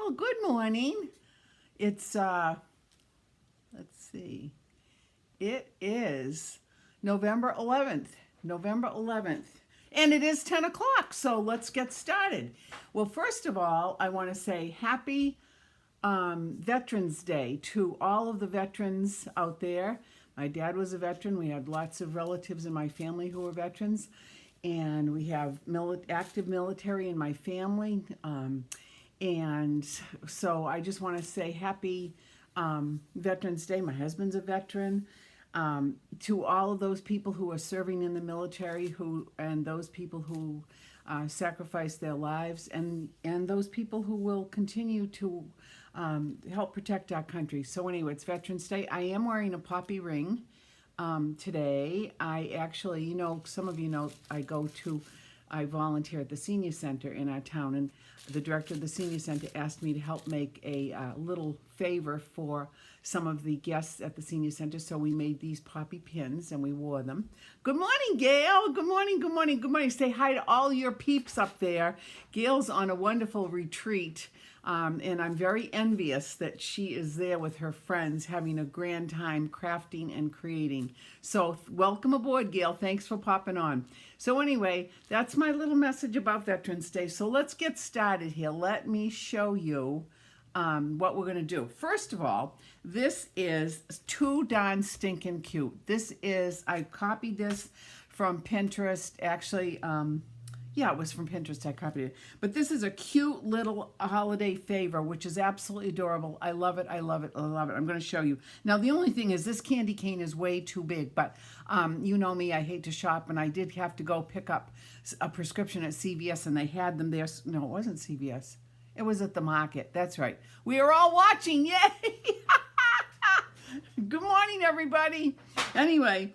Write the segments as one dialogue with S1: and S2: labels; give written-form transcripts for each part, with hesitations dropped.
S1: Well, good morning. It's let's see. It is November 11th. November 11th. And it is 10 o'clock, so let's get started. Well, first of all, I want to say happy Veterans Day to all of the veterans out there. My dad was a veteran. We had lots of relatives in my family who were veterans. And we have active military in my family. And so I just want to say happy Veterans Day. My husband's a veteran. To all of those people who are serving in the military, and those people who sacrifice their lives, and those people who will continue to help protect our country. So anyway, it's Veterans Day. I am wearing a poppy ring today. I actually, some of you know, I volunteer at the senior center in our town, and the director of the senior center asked me to help make a little favor for some of the guests at the senior center. So we made these poppy pins and we wore them. Good morning, Gail. Good morning, good morning, good morning. Say hi to all your peeps up there. Gail's on a wonderful retreat. And I'm very envious that she is there with her friends having a grand time crafting and creating. So welcome aboard, Gail. Thanks for popping on. So anyway, that's my little message about Veterans Day. So let's get started here. Let me show you what we're going to do. First of all, this is too darn stinking cute. I copied this from Pinterest. Actually, yeah, it was from Pinterest. I copied it. But this is a cute little holiday favor, which is absolutely adorable. I love it. I love it. I love it. I'm going to show you. Now, the only thing is this candy cane is way too big. But you know me, I hate to shop. And I did have to go pick up a prescription at CVS. And they had them there. No, it wasn't CVS. It was at the market. That's right. We are all watching. Yay! Good morning, everybody. Anyway,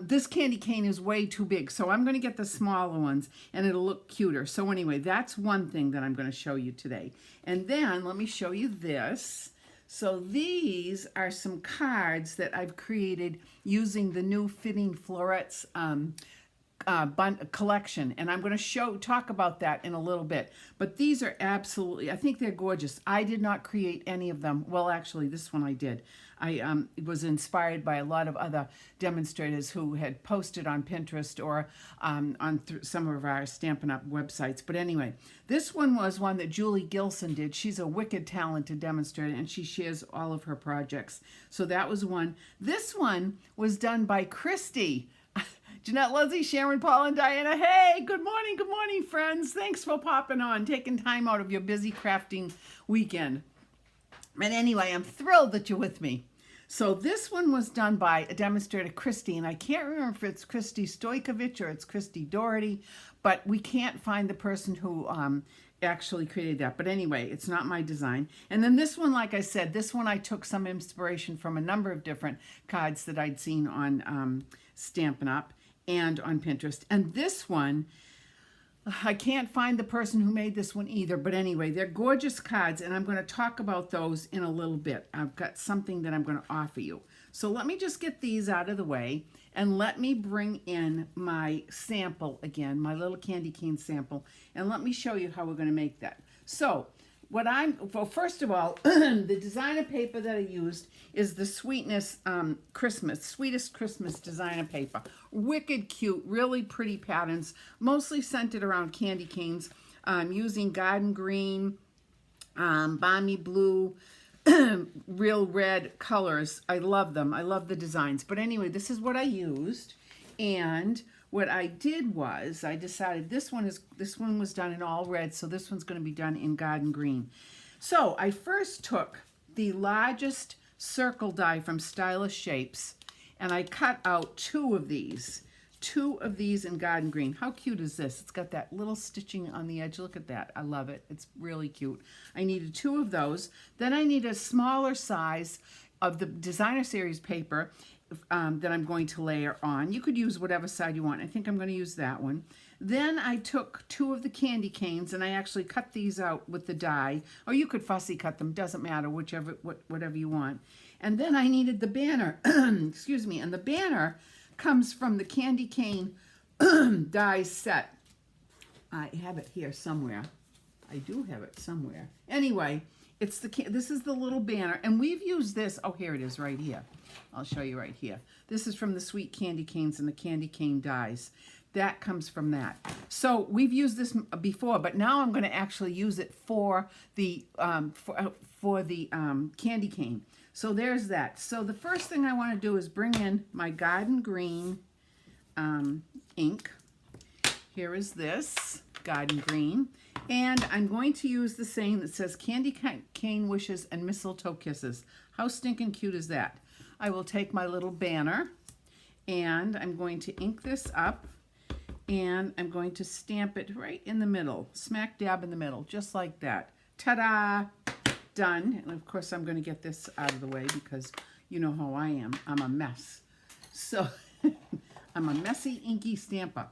S1: this candy cane is way too big, so I'm going to get the smaller ones, and it'll look cuter. So anyway, that's one thing that I'm going to show you today. And then let me show you this. So these are some cards that I've created using the new Fitting Florets collection, and I'm going to talk about that in a little bit. But these are absolutely, I think they're gorgeous. I did not create any of them. Well, actually, this one I did. I was inspired by a lot of other demonstrators who had posted on Pinterest or on some of our Stampin' Up websites. But anyway, this one was one that Julie Gilson did. She's a wicked talented demonstrator, and she shares all of her projects. So that was one. This one was done by Christy. Jeanette, Leslie, Sharon, Paul, and Diana. Hey, good morning, friends. Thanks for popping on, taking time out of your busy crafting weekend. And anyway, I'm thrilled that you're with me. So this one was done by a demonstrator, Christy, and I can't remember if it's Christy Stojkovic or it's Christy Doherty, but we can't find the person who actually created that. But anyway, it's not my design. And then this one, like I said, this one I took some inspiration from a number of different cards that I'd seen on Stampin' Up and on Pinterest. And this one, I can't find the person who made this one either, but anyway, they're gorgeous cards, and I'm going to talk about those in a little bit. I've got something that I'm going to offer you. So let me just get these out of the way, and let me bring in my sample again, my little candy cane sample, and let me show you how we're going to make that. So well, first of all, the designer paper that I used is the Sweetest Christmas designer paper. Wicked cute, really pretty patterns, mostly centered around candy canes. I'm using garden green, balmy blue, real red colors. I love them. I love the designs. But anyway, this is what I used. And what I did was I decided this one was done in all red, so this one's going to be done in garden green. So I first took the largest circle die from Stylish Shapes, and I cut out two of these in garden green. How cute is this? It's got that little stitching on the edge. Look at that. I love it. It's really cute. I needed two of those. Then I need a smaller size of the designer series paper that I'm going to layer on. You could use whatever side you want. I think I'm going to use that one. Then I took two of the candy canes and I actually cut these out with the die, or you could fussy cut them, doesn't matter, whatever you want. And then I needed the banner, excuse me, and the banner comes from the candy cane die set. I have it here somewhere. I do have it somewhere. Anyway, This is the little banner, and we've used this. Oh, here it is right here. I'll show you right here. This is from the Sweet Candy Canes and the Candy Cane Dies. That comes from that. So we've used this before, but now I'm going to actually use it for the candy cane. So there's that. So the first thing I want to do is bring in my Garden Green ink. Here is this Garden Green. And I'm going to use the saying that says Candy Cane Wishes and Mistletoe Kisses. How stinking cute is that? I will take my little banner and I'm going to ink this up and I'm going to stamp it right in the middle, smack dab in the middle, just like that. Ta-da! Done. And of course I'm going to get this out of the way because you know how I am. I'm a mess. So I'm a messy, inky stamper.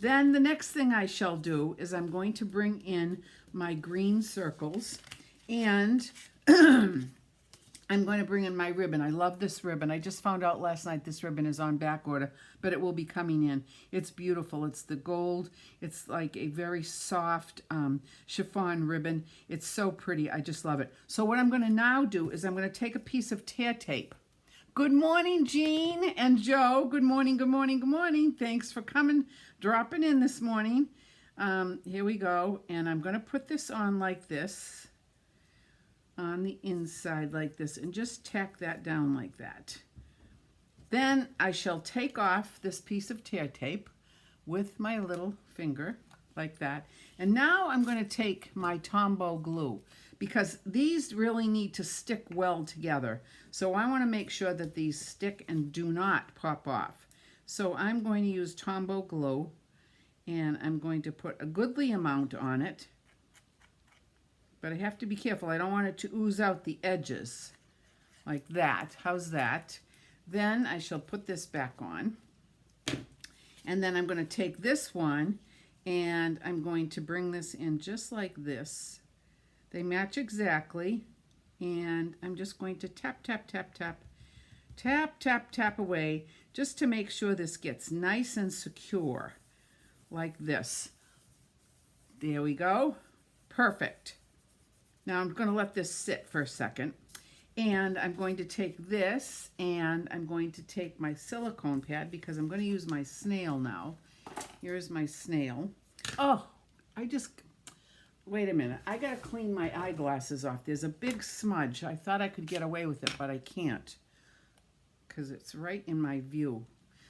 S1: Then the next thing I shall do is I'm going to bring in my green circles and I'm going to bring in my ribbon. I love this ribbon. I just found out last night this ribbon is on back order, but it will be coming in. It's beautiful. It's the gold. It's like a very soft chiffon ribbon. It's so pretty. I just love it. So what I'm going to now do is I'm going to take a piece of tear tape. Good morning, Jean and Joe. Good morning, good morning, good morning. Thanks for coming, dropping in this morning. Here we go. And I'm going to put this on like this. On the inside like this and just tack that down like that. Then I shall take off this piece of tear tape with my little finger like that. And now I'm going to take my Tombow glue because these really need to stick well together. So I want to make sure that these stick and do not pop off. So I'm going to use Tombow glue and I'm going to put a goodly amount on it. But I have to be careful. I don't want it to ooze out the edges like that. How's that? Then I shall put this back on. And then I'm going to take this one and I'm going to bring this in just like this. They match exactly. And I'm just going to tap, tap, tap, tap, tap, tap, tap away just to make sure this gets nice and secure like this. There we go. Perfect. Now I'm going to let this sit for a second and I'm going to take this and I'm going to take my silicone pad because I'm going to use my snail now. Here's my snail. Oh, wait a minute. I got to clean my eyeglasses off. There's a big smudge. I thought I could get away with it, but I can't because it's right in my view.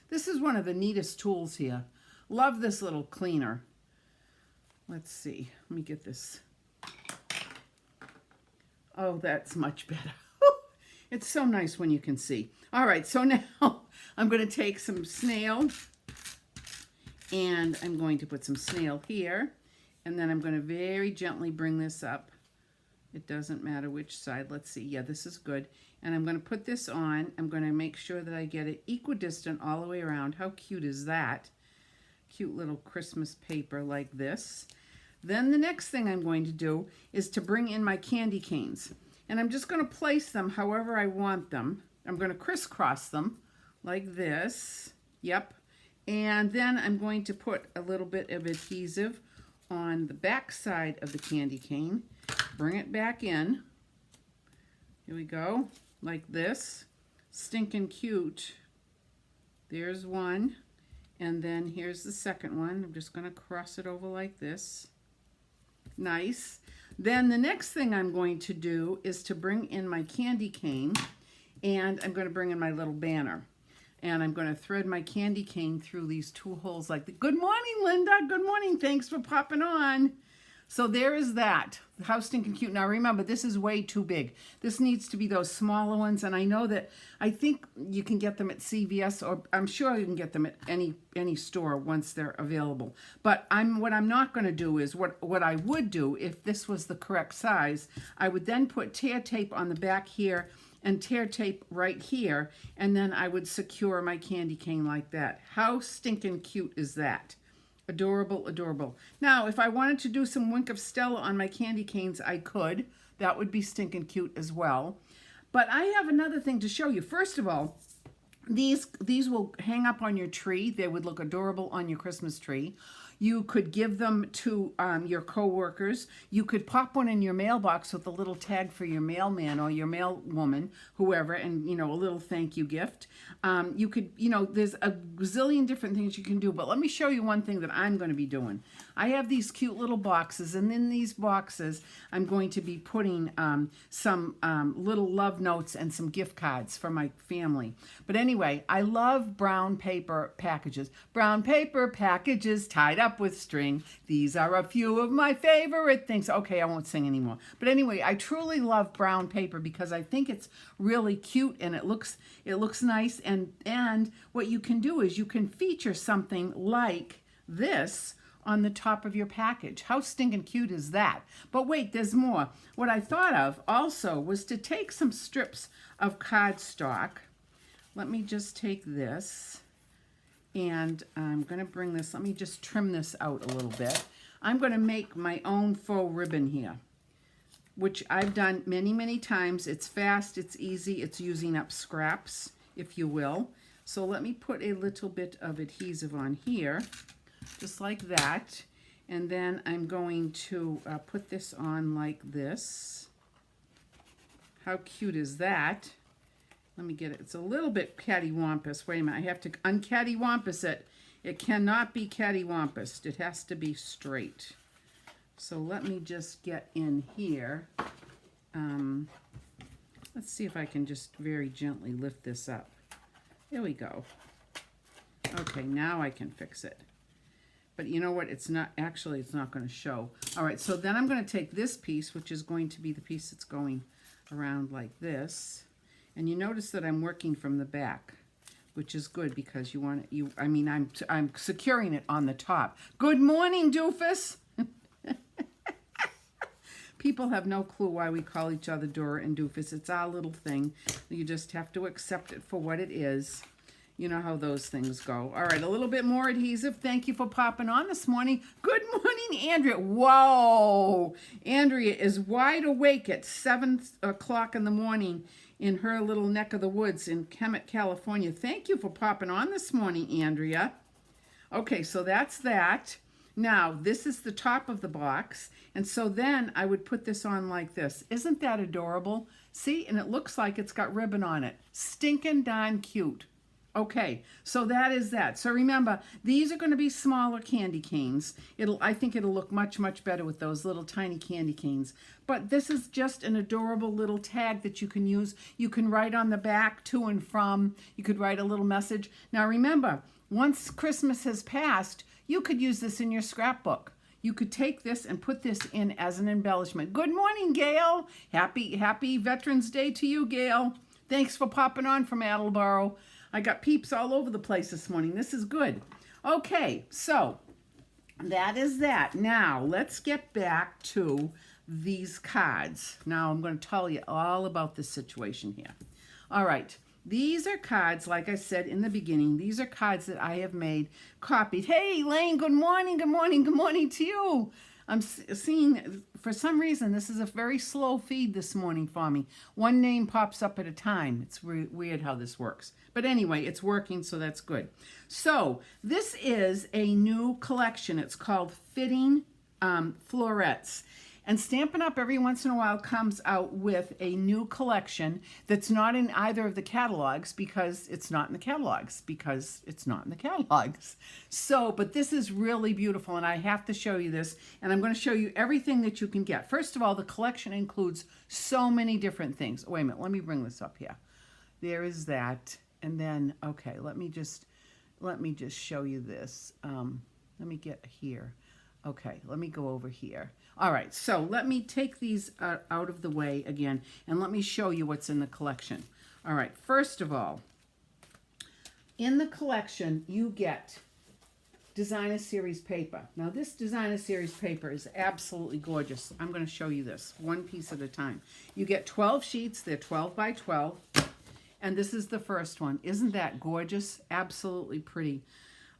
S1: This is one of the neatest tools here. Love this little cleaner. Let's see. Let me get this. Oh, that's much better. It's so nice when you can see. All right, so now I'm going to take some snail and I'm going to put some snail here. And then I'm going to very gently bring this up. It doesn't matter which side. Let's see. Yeah, this is good. And I'm going to put this on. I'm going to make sure that I get it equidistant all the way around. How cute is that? Cute little Christmas paper like this. Then the next thing I'm going to do is to bring in my candy canes. And I'm just going to place them however I want them. I'm going to crisscross them like this. Yep. And then I'm going to put a little bit of adhesive on the back side of the candy cane. Bring it back in. Here we go. Like this. Stinking cute. There's one. And then here's the second one. I'm just going to cross it over like this. Nice. Then the next thing I'm going to do is to bring in my candy cane and I'm going to bring in my little banner. And I'm going to thread my candy cane through these two holes like that. Good morning, Linda. Good morning. Thanks for popping on. So there is that. How stinking cute. Now remember, this is way too big. This needs to be those smaller ones. And I know that, I think you can get them at CVS, or I'm sure you can get them at any store once they're available. But what I'm not going to do is, what I would do if this was the correct size, I would then put tear tape on the back here and tear tape right here. And then I would secure my candy cane like that. How stinking cute is that? Adorable, adorable. Now, if I wanted to do some Wink of Stella on my candy canes, I could. That would be stinking cute as well. But I have another thing to show you. First of all, these will hang up on your tree. They would look adorable on your Christmas tree. You could give them to your coworkers. You could pop one in your mailbox with a little tag for your mailman or your mailwoman, whoever, and, you know, a little thank you gift. You could, you know, there's a zillion different things you can do, but let me show you one thing that I'm going to be doing. I have these cute little boxes, and in these boxes, I'm going to be putting some little love notes and some gift cards for my family. But anyway, I love brown paper packages. Brown paper packages tied up with string. These are a few of my favorite things. Okay, I won't sing anymore. But anyway, I truly love brown paper because I think it's really cute and it looks nice. And what you can do is you can feature something like this on the top of your package. How stinking cute is that? But wait, there's more. What I thought of also was to take some strips of cardstock. Let me just take this, and I'm going to bring this, let me just trim this out a little bit. I'm going to make my own faux ribbon here, which I've done many, many times. It's fast, it's easy, it's using up scraps, if you will. So let me put a little bit of adhesive on here, just like that. And then I'm going to put this on like this. How cute is that? Let me get it. It's a little bit cattywampus. Wait a minute. I have to uncattywampus it. It cannot be cattywampused. It has to be straight. So let me just get in here. Let's see if I can just very gently lift this up. There we go. Okay, now I can fix it. But you know what? It's not going to show. All right, so then I'm going to take this piece, which is going to be the piece that's going around like this. And you notice that I'm working from the back, which is good because you want it, I'm securing it on the top. Good morning, doofus. People have no clue why we call each other Dora and Doofus. It's our little thing. You just have to accept it for what it is. You know how those things go. All right, a little bit more adhesive. Thank you for popping on this morning. Good morning, Andrea. Whoa. Andrea is wide awake at 7 o'clock in the morning in her little neck of the woods in Kemet, California. Thank you for popping on this morning, Andrea. Okay, so that's that. Now, this is the top of the box. And so then I would put this on like this. Isn't that adorable? See, and it looks like it's got ribbon on it. Stinking darn cute. Okay, so that is that. So remember, these are going to be smaller candy canes. I think it'll look much, much better with those little tiny candy canes. But this is just an adorable little tag that you can use. You can write on the back, to and from. You could write a little message. Now remember, once Christmas has passed, you could use this in your scrapbook. You could take this and put this in as an embellishment. Good morning, Gail. Happy Veterans Day to you, Gail. Thanks for popping on from Attleboro. I got peeps all over the place this morning. This is good. Okay, so that is that. Now, let's get back to these cards. Now, I'm going to tell you all about this situation here. All right, these are cards, like I said in the beginning, these are cards that I have made, copied. Hey, Elaine, good morning, good morning, good morning to you. I'm seeing, for some reason, this is a very slow feed this morning for me. One name pops up at a time. It's weird how this works. But anyway, it's working, so that's good. So this is a new collection. It's called Fitting Florets. And Stampin' Up! Every once in a while comes out with a new collection that's not in either of the catalogs because it's not in the catalogs, So, but this is really beautiful, and I have to show you this, and I'm going to show you everything that you can get. First of all, the collection includes so many different things. Wait a minute, let me bring this up here. There is that, and then, okay, let me just show you this. Let me get here. Okay, let me go over here. All right, so let me take these out of the way again, and let me show you what's in the collection. All right, first of all, in the collection, you get Designer Series paper. Now, this Designer Series paper is absolutely gorgeous. I'm going to show you this one piece at a time. You get 12 sheets. They're 12 by 12, and this is the first one. Isn't that gorgeous? Absolutely pretty.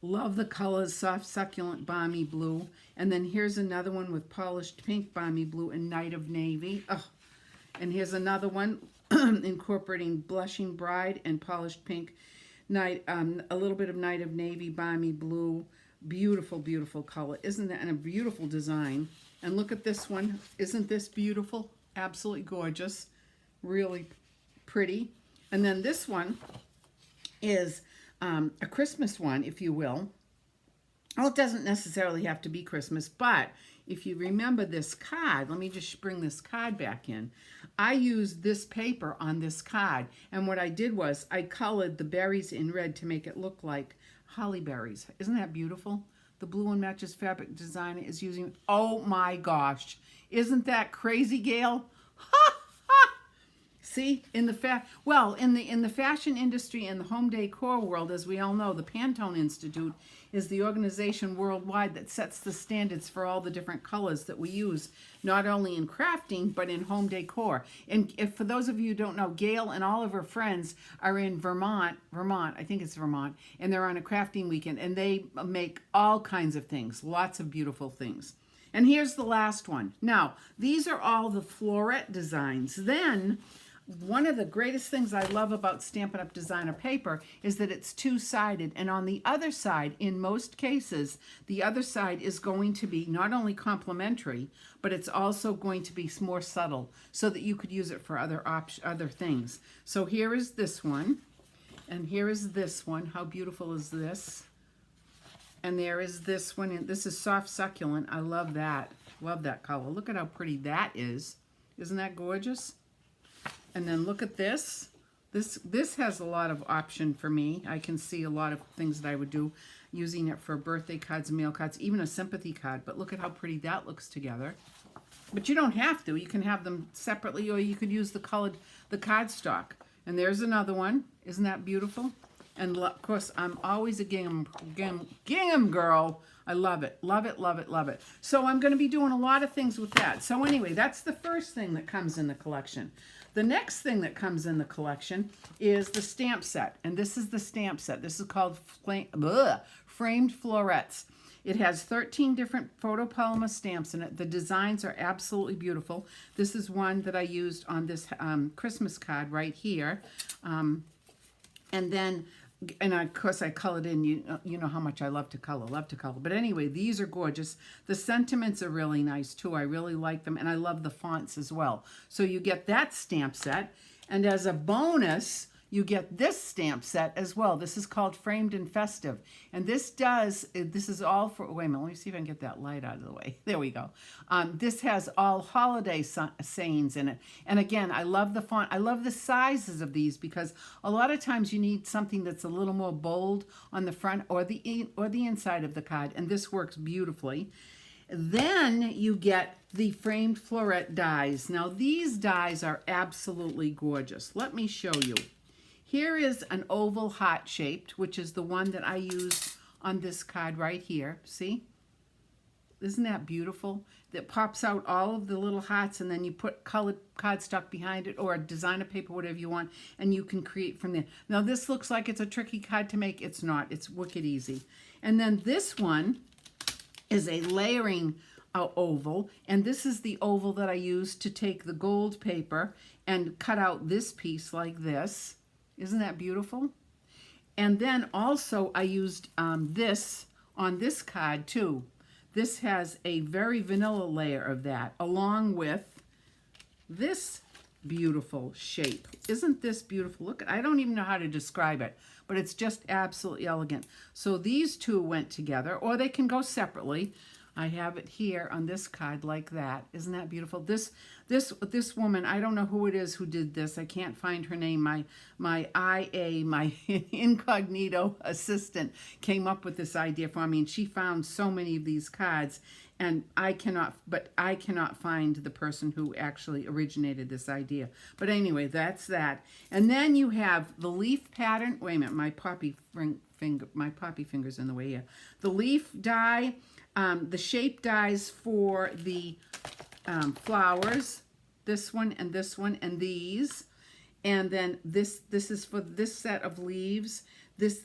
S1: Love the colors, soft, succulent, balmy blue. And then here's another one with polished pink, balmy blue, and Night of Navy. Oh. And here's another one incorporating Blushing Bride and polished pink. A little bit of Night of Navy, balmy blue, Beautiful, beautiful color. Isn't that, and a beautiful design? And look at this one. Isn't this beautiful? Absolutely gorgeous. Really pretty. And then this one is a Christmas one, if you will. Well, it doesn't necessarily have to be Christmas, but if you remember this card, let me just bring this card back in. I used this paper on this card, and what I did was I colored the berries in red to make it look like holly berries. Isn't that beautiful? The Blue and Matches fabric designer is using, oh my gosh, isn't that crazy, Gail? Ha! See, in the in the fashion industry and the home decor world, as we all know, the Pantone Institute is the organization worldwide that sets the standards for all the different colors that we use, not only in crafting, but in home decor. And if for those of you who don't know, Gail and all of her friends are in Vermont, I think it's Vermont, and they're on a crafting weekend, and they make all kinds of things, lots of beautiful things. And here's the last one. Now, these are all the floret designs. Then, one of the greatest things I love about Stampin' Up! Designer paper is that it's two-sided, and on the other side, in most cases, the other side is going to be not only complementary, but it's also going to be more subtle, so that you could use it for other things. So here is this one, and here is this one. How beautiful is this? And there is this one, and this is soft succulent. I love that. Love that color. Look at how pretty that is. Isn't that gorgeous? And then look at this. This has a lot of option for me. I can see a lot of things that I would do using it for birthday cards, mail cards, even a sympathy card. But look at how pretty that looks together. But you don't have to. You can have them separately, or you could use the cardstock. And there's another one. Isn't that beautiful? And of course, I'm always a gingham girl. I love it, love it, love it, love it. So I'm going to be doing a lot of things with that. So anyway, that's the first thing that comes in the collection. The next thing that comes in the collection is the stamp set. And this is the stamp set. This is called Framed Florets. It has 13 different photopolymer stamps in it. The designs are absolutely beautiful. This is one that I used on this Christmas card right here. And of course I colored in, you know how much I love to color. But anyway, these are gorgeous. The sentiments are really nice too. I really like them, and I love the fonts as well. So you get that stamp set, and as a bonus, you get this stamp set as well. This is called Framed and Festive. And this is all for, wait a minute, let me see if I can get that light out of the way. There we go. This has all holiday sayings in it. And again, I love the font. I love the sizes of these because a lot of times you need something that's a little more bold on the front or the inside of the card. And this works beautifully. Then you get the framed floret dies. Now these dies are absolutely gorgeous. Let me show you. Here is an oval heart shaped, which is the one that I used on this card right here. See? Isn't that beautiful? That pops out all of the little hearts, and then you put colored cardstock behind it or designer paper, whatever you want, and you can create from there. Now this looks like it's a tricky card to make. It's not. It's wicked easy. And then this one is a layering oval, and this is the oval that I used to take the gold paper and cut out this piece like this. Isn't that beautiful? And then also I used this on this card too. This has a very vanilla layer of that along with this beautiful shape. Isn't this beautiful? Look, I don't even know how to describe it, but it's just absolutely elegant. So these two went together, or they can go separately. I have it here on this card like that. Isn't that beautiful? This woman, I don't know who it is who did this. I can't find her name. My incognito assistant came up with this idea for me, and she found so many of these cards, and I cannot find the person who actually originated this idea. But anyway, that's that. And then you have the leaf pattern. Wait a minute, my poppy finger's in the way here. The leaf die. The shape dies for the flowers, this one and these, and then this is for this set of leaves. This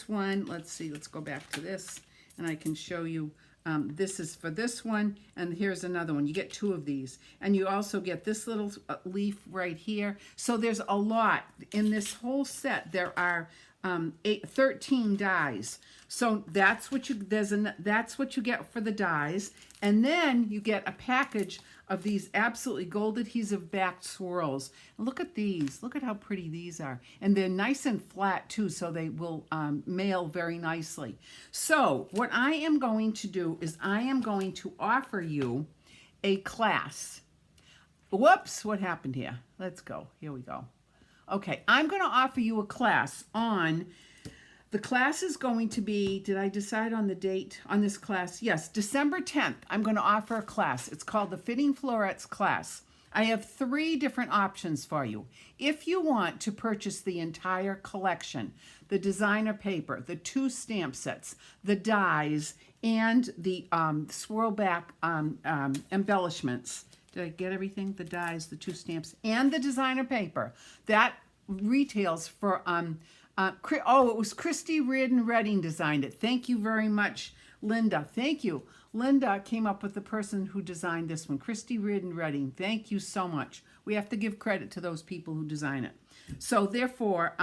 S1: one, let's go back to this, and I can show you. This is for this one, and here's another one. You get two of these, and you also get this little leaf right here. So there's a lot in this whole set. There are 13 dies. So that's what that's what you get for the dies, and then you get a package of these absolutely gold adhesive backed swirls. And look at these. Look at how pretty these are, and they're nice and flat too, so they will mail very nicely. So what I am going to do is I am going to offer you a class. Whoops! What happened here? Let's go. Here we go. Okay, I'm going to offer you a class on. The class is going to be, did I decide on the date on this class? Yes, December 10th, I'm going to offer a class. It's called the Fitting Florets class. I have 3 different options for you. If you want to purchase the entire collection, the designer paper, the 2 stamp sets, the dies, and the swirl back embellishments. Did I get everything? The dies, the 2 stamps, and the designer paper. That retails for... it was Christy Reardon Redding designed it. Thank you very much, Linda. Thank you. Linda came up with the person who designed this one, Christy Reardon Redding. Thank you so much. We have to give credit to those people who design it. So therefore,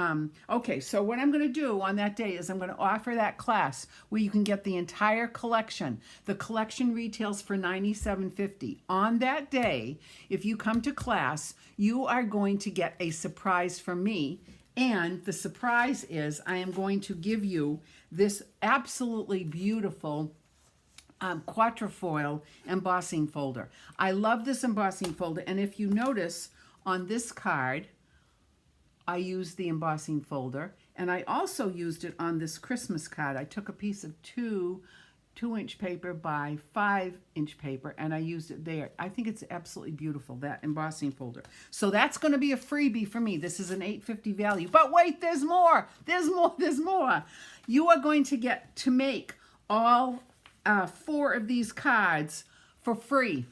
S1: okay, so what I'm going to do on that day is I'm going to offer that class where you can get the entire collection. The collection retails for $97.50. On that day, if you come to class, you are going to get a surprise from me. And the surprise is I am going to give you this absolutely beautiful quatrefoil embossing folder. I love this embossing folder. And if you notice on this card, I used the embossing folder. And I also used it on this Christmas card. I took a piece of 2-inch paper by 5-inch paper, and I used it there. I think it's absolutely beautiful, that embossing folder. So that's going to be a freebie for me. This is an $8.50 value. But wait, there's more. There's more. There's more. You are going to get to make all 4 of these cards for free.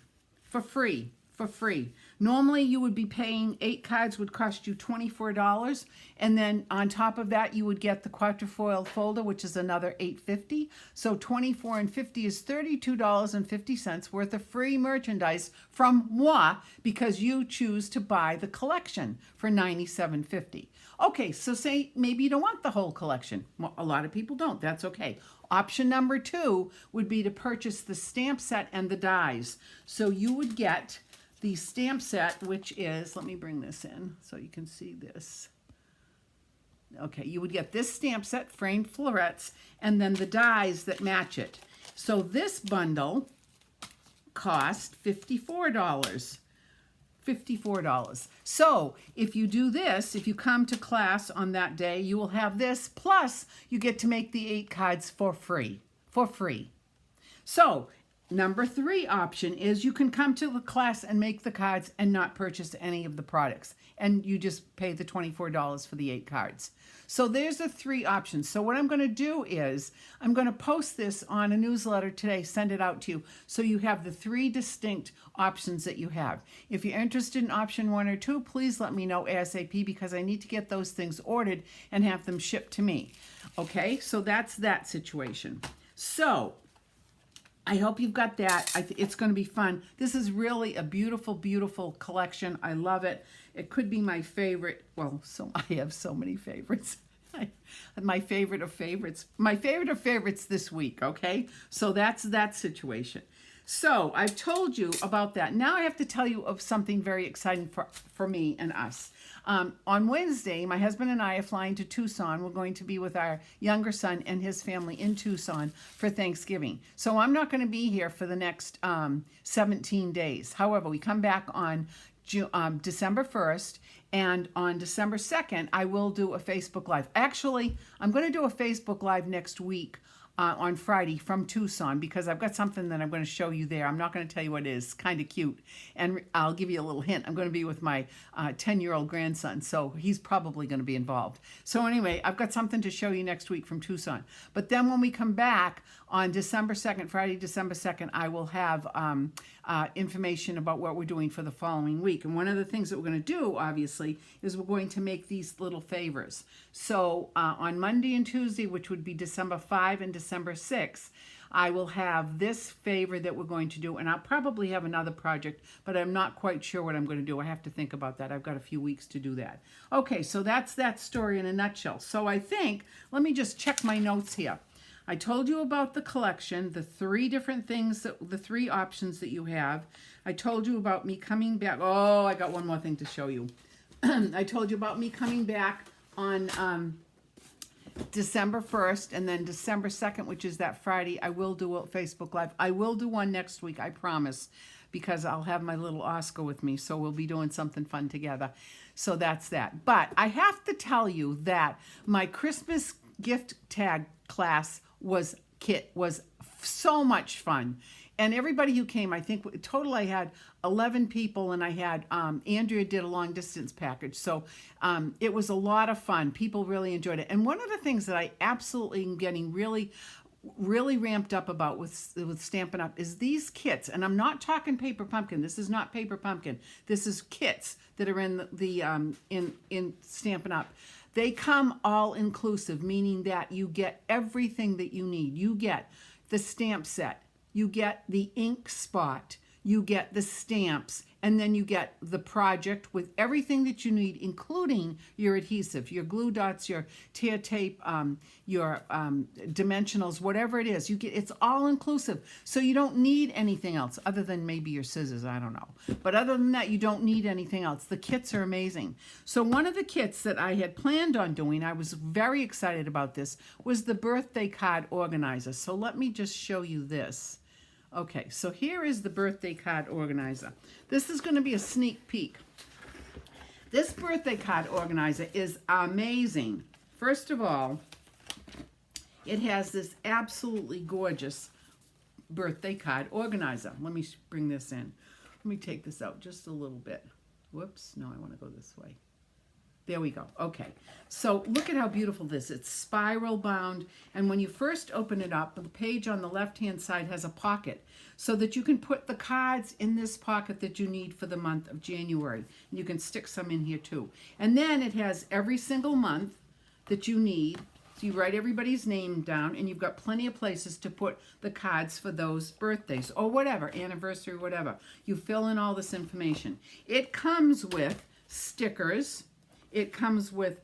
S1: For free. For free. Normally you would be paying 8 cards would cost you $24, and then on top of that you would get the quatrefoil folder, which is another $8.50. So 24 and 50 is $32.50 worth of free merchandise from moi because you choose to buy the collection for $97.50. Okay, so say maybe you don't want the whole collection. Well, a lot of people don't. That's okay. Option number 2 would be to purchase the stamp set and the dies. So you would get the stamp set, which is, let me bring this in so you can see this. Okay, you would get this stamp set, framed florets, and then the dies that match it. So this bundle cost $54. $54. So if you do this, if you come to class on that day, you will have this, plus you get to make the 8 cards for free. For free. So number 3 option is you can come to the class and make the cards and not purchase any of the products. And you just pay the $24 for the 8 cards. So there's the 3 options. So what I'm going to do is I'm going to post this on a newsletter today, send it out to you, so you have the 3 distinct options that you have. If you're interested in option 1 or 2, please let me know ASAP because I need to get those things ordered and have them shipped to me. Okay, so that's that situation. So I hope you've got that. It's going to be fun. This is really a beautiful, beautiful collection. I love it. It could be my favorite. Well, so I have so many favorites. My favorite of favorites. My favorite of favorites this week, okay? So that's that situation. So I've told you about that. Now I have to tell you of something very exciting for me and us. On Wednesday, my husband and I are flying to Tucson. We're going to be with our younger son and his family in Tucson for Thanksgiving. So I'm not going to be here for the next 17 days. However, we come back on December 1st, and on December 2nd, I will do a Facebook Live. Actually, I'm going to do a Facebook Live next week on Friday from Tucson because I've got something that I'm going to show you there. I'm not going to tell you what it is. It's kind of cute. And I'll give you a little hint. I'm going to be with my 10-year-old grandson, so he's probably going to be involved. So anyway, I've got something to show you next week from Tucson. But then when we come back on December 2nd, Friday, December 2nd, I will have information about what we're doing for the following week. And one of the things that we're going to do, obviously, is we're going to make these little favors. So on Monday and Tuesday, which would be December 5 and December 6, I will have this favor that we're going to do, and I'll probably have another project, but I'm not quite sure what I'm going to do. I have to think about that. I've got a few weeks to do that. Okay, so that's that story in a nutshell. So I think, let me just check my notes here. I told you about the collection, the three different things, the three options that you have. I told you about me coming back. Oh, I got one more thing to show you. I told you about me coming back on December 1st, and then December 2nd, which is that Friday, I will do a Facebook Live. I will do one next week, I promise, because I'll have my little Oscar with me, so we'll be doing something fun together. So that's that. But I have to tell you that my Christmas gift tag class was so much fun. And everybody who came, I think total I had 11 people, and I had Andrea did a long distance package. So it was a lot of fun. People really enjoyed it. And one of the things that I absolutely am getting really ramped up about with Stampin' Up is these kits. And I'm not talking Paper Pumpkin. This is not Paper Pumpkin. This is kits that are in in Stampin' Up. They come all inclusive, meaning that you get everything that you need. You get the stamp set, you get the ink spot, you get the stamps, and then you get the project with everything that you need, including your adhesive, your glue dots, your tear tape, your dimensionals, whatever it is. You get, it's all inclusive. So you don't need anything else other than maybe your scissors, I don't know. But other than that, you don't need anything else. The kits are amazing. So one of the kits that I had planned on doing, I was very excited about this, was the birthday card organizer. So let me just show you this. Okay, so here is the birthday card organizer. This is going to be a sneak peek. This birthday card organizer is amazing. First of all, it has this absolutely gorgeous birthday card organizer. Let me bring this in. Let me take this out just a little bit. Whoops, no, I want to go this way. There we go. Okay, so look at how beautiful this is. It's spiral bound, and when you first open it up, the page on the left-hand side has a pocket so that you can put the cards in this pocket that you need for the month of January. And you can stick some in here too. And then it has every single month that you need. So you write everybody's name down, and you've got plenty of places to put the cards for those birthdays or whatever, anniversary, whatever. You fill in all this information. It comes with stickers. It comes with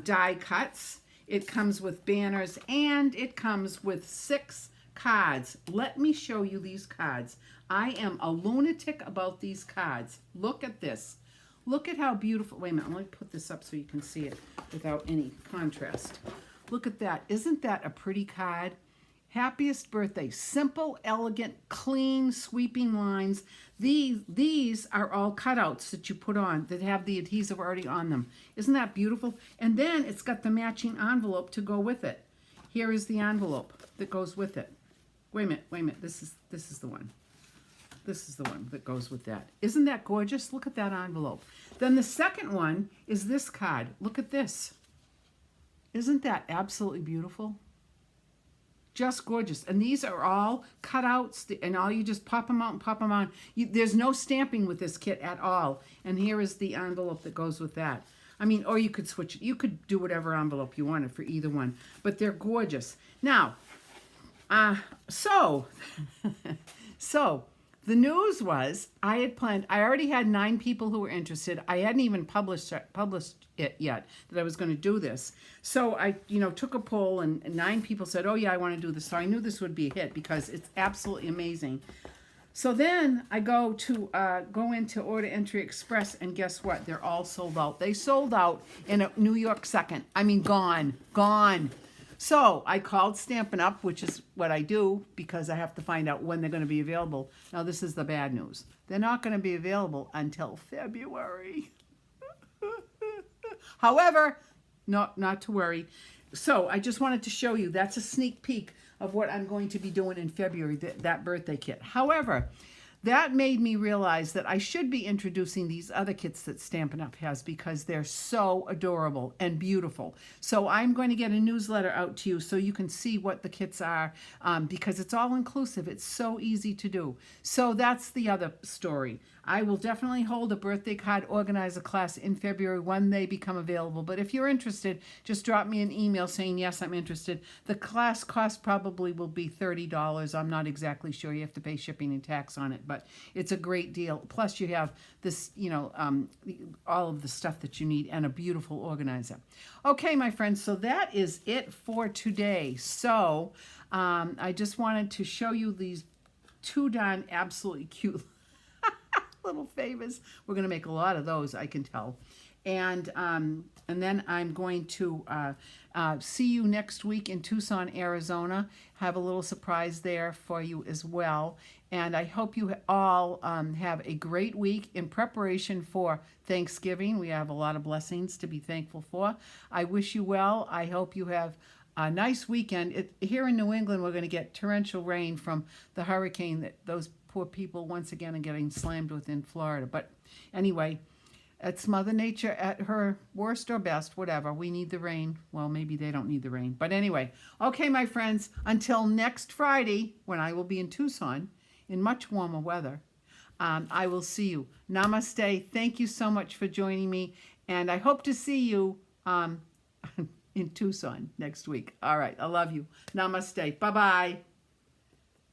S1: die cuts, it comes with banners, and it comes with 6 cards. Let me show you these cards. I am a lunatic about these cards. Look at this. Look at how beautiful. Wait a minute, let me put this up so you can see it without any contrast. Look at that. Isn't that a pretty card? Happiest birthday. Simple, elegant, clean, sweeping lines. These are all cutouts that you put on that have the adhesive already on them. Isn't that beautiful? And then it's got the matching envelope to go with it. Here is the envelope that goes with it. Wait a minute. This is the one. This is the one that goes with that. Isn't that gorgeous? Look at that envelope. Then the second one is this card. Look at this. Isn't that absolutely beautiful? Just gorgeous. And these are all cutouts, and all you just pop them out and pop them on. There's no stamping with this kit at all. And here is the envelope that goes with that. I mean, or you could switch it. You could do whatever envelope you wanted for either one. But they're gorgeous. Now, so the news was I had planned, I already had 9 people who were interested. I hadn't even published it yet that I was going to do this. So I, took a poll, and 9 people said, oh yeah, I want to do this. So I knew this would be a hit because it's absolutely amazing. So then I go into Order Entry Express, and guess what? They're all sold out. They sold out in a New York second. I mean, gone. So I called Stampin' Up, which is what I do because I have to find out when they're going to be available. Now, this is the bad news. They're not going to be available until February. However, not to worry. So I just wanted to show you, that's a sneak peek of what I'm going to be doing in February, that birthday kit. However, that made me realize that I should be introducing these other kits that Stampin' Up! Has because they're so adorable and beautiful. So I'm going to get a newsletter out to you so you can see what the kits are because it's all inclusive. It's so easy to do. So that's the other story. I will definitely hold a birthday card organizer class in February when they become available. But if you're interested, just drop me an email saying, yes, I'm interested. The class cost probably will be $30. I'm not exactly sure. You have to pay shipping and tax on it, but it's a great deal. Plus you have this, all of the stuff that you need and a beautiful organizer. Okay, my friends, so that is it for today. So I just wanted to show you these two darn absolutely cute little favors. We're going to make a lot of those, I can tell. And then I'm going to see you next week in Tucson, Arizona. Have a little surprise there for you as well. And I hope you all have a great week in preparation for Thanksgiving. We have a lot of blessings to be thankful for. I wish you well. I hope you have a nice weekend. Here in New England, we're going to get torrential rain from the hurricane that those poor people once again are getting slammed with in Florida. But anyway, it's Mother Nature at her worst or best, whatever. We need the rain. Well, maybe they don't need the rain. But anyway, okay, my friends, until next Friday, when I will be in Tucson in much warmer weather, I will see you. Namaste. Thank you so much for joining me. And I hope to see you in Tucson next week. All right. I love you. Namaste. Bye-bye.